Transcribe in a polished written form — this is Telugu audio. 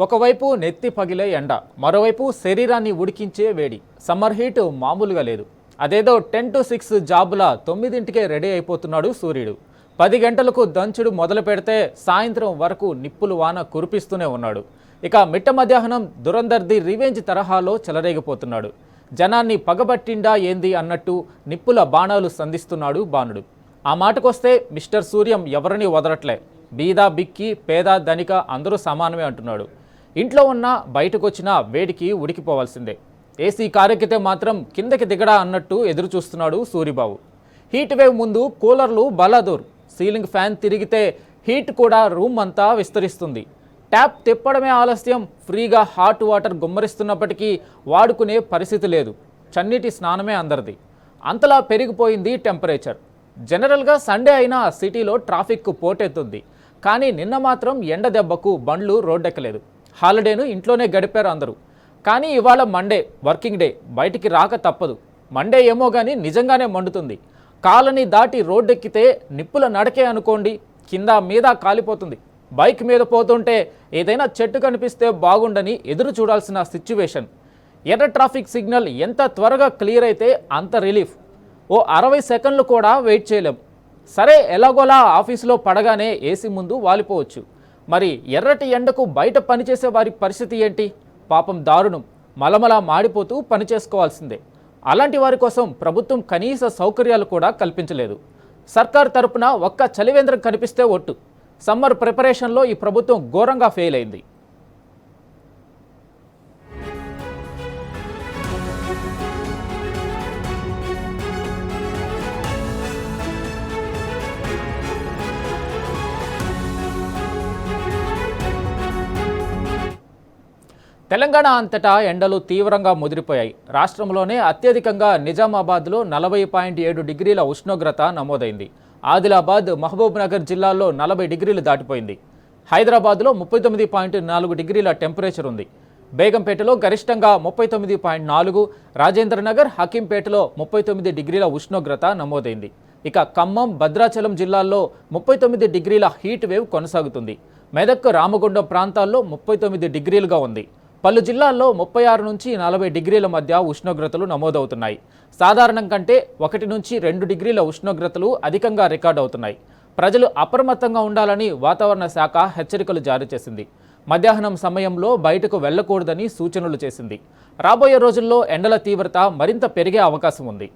ఒకవైపు నెత్తి పగిలే ఎండ, మరోవైపు శరీరాన్ని ఉడికించే వేడి. సమ్మర్ హీట్ మామూలుగా లేదు. అదేదో 10 to 6 జాబుల 9ంటికే రెడీ అయిపోతున్నాడు సూర్యుడు. 10 గంటలకు దంచుడు మొదలు పెడితే సాయంత్రం వరకు నిప్పులు వాన కురిపిస్తూనే ఉన్నాడు. ఇక మిట్ట మధ్యాహ్నం దురందర్ది రివెంజ్ తరహాలో చెలరేగిపోతున్నాడు. జనాన్ని పగబట్టిండా ఏంది అన్నట్టు నిప్పుల బాణాలు సంధిస్తున్నాడు బాణుడు. ఆ మాటకొస్తే మిస్టర్ సూర్యం ఎవరిని వదలట్లే. బీద బిక్కి పేద ధనిక అందరూ సమానమే అంటున్నాడు. ఇంట్లో ఉన్న బయటకొచ్చినా వేడికి ఉడికిపోవాల్సిందే. ఏసీ కారెక్కితే మాత్రం కిందకి దిగడా అన్నట్టు ఎదురు చూస్తున్నాడు సూరిబాబు. హీట్ వేవ్ ముందు కూలర్లు బలాదూర్. సీలింగ్ ఫ్యాన్ తిరిగితే హీట్ కూడా రూమ్ అంతా విస్తరిస్తుంది. ట్యాప్ తిప్పడమే ఆలస్యం. ఫ్రీగా హాట్ వాటర్ గుమ్మరిస్తున్నప్పటికీ వాడుకునే పరిస్థితి లేదు. చన్నీటి స్నానమే అందరిది. అంతలా పెరిగిపోయింది టెంపరేచర్. జనరల్గా సండే అయినా సిటీలో ట్రాఫిక్ పోటెత్తుంది. కానీ నిన్న మాత్రం ఎండ దెబ్బకు బండ్లు రోడ్డెక్కలేదు. హాలిడేను ఇంట్లోనే గడిపారు అందరూ. కానీ ఇవాళ మండే, వర్కింగ్ డే. బయటికి రాక తప్పదు. మండే ఏమో కానీ నిజంగానే మండుతుంది. కాలనీ దాటి రోడ్డెక్కితే నిప్పుల నడకే అనుకోండి, కింద మీద కాలిపోతుంది. బైక్ మీద పోతుంటే ఏదైనా చెట్టు కనిపిస్తే బాగుండని ఎదురు చూడాల్సిన సిచ్యువేషన్. ఎర్ర ట్రాఫిక్ సిగ్నల్ ఎంత త్వరగా క్లియర్ అయితే అంత రిలీఫ్. ఓ 60 సెకండ్లు కూడా వెయిట్ చేయలేం. సరే, ఎలాగోలా ఆఫీసులో పడగానే ఏసీ ముందు వాలిపోవచ్చు. మరి ఎర్రటి ఎండకు బయట పనిచేసే వారి పరిస్థితి ఏంటి? పాపం దారుణం. మలమలా మాడిపోతూ పనిచేసుకోవాల్సిందే. అలాంటి వారి కోసం ప్రభుత్వం కనీస సౌకర్యాలు కూడా కల్పించలేదు. సర్కార్ తరపున ఒక్క చలివేంద్రం కనిపిస్తే ఒట్టు. సమ్మర్ ప్రిపరేషన్లో ఈ ప్రభుత్వం ఘోరంగా ఫెయిల్ అయింది. తెలంగాణ అంతటా ఎండలు తీవ్రంగా ముదిరిపోయాయి. రాష్ట్రంలోనే అత్యధికంగా నిజామాబాద్లో 40.7 డిగ్రీల ఉష్ణోగ్రత నమోదైంది. ఆదిలాబాద్, మహబూబ్ నగర్ జిల్లాల్లో 40 డిగ్రీలు దాటిపోయింది. హైదరాబాద్లో 39.4 డిగ్రీల టెంపరేచర్ ఉంది. బేగంపేటలో గరిష్టంగా 39.4, రాజేంద్రనగర్, హకీంపేటలో 39 డిగ్రీల ఉష్ణోగ్రత నమోదైంది. ఇక ఖమ్మం, భద్రాచలం జిల్లాల్లో 39 డిగ్రీల హీట్ వేవ్ కొనసాగుతుంది. మెదక్, రామగుండం ప్రాంతాల్లో 39 డిగ్రీలుగా ఉంది. పలు జిల్లాల్లో 36 నుంచి 40 డిగ్రీల మధ్య ఉష్ణోగ్రతలు నమోదవుతున్నాయి. సాధారణం కంటే 1 నుంచి 2 డిగ్రీల ఉష్ణోగ్రతలు అధికంగా రికార్డు అవుతున్నాయి. ప్రజలు అప్రమత్తంగా ఉండాలని వాతావరణ శాఖ హెచ్చరికలు జారీ చేసింది. మధ్యాహ్నం సమయంలో బయటకు వెళ్లకూడదని సూచనలు చేసింది. రాబోయే రోజుల్లో ఎండల తీవ్రత మరింత పెరిగే అవకాశం ఉంది.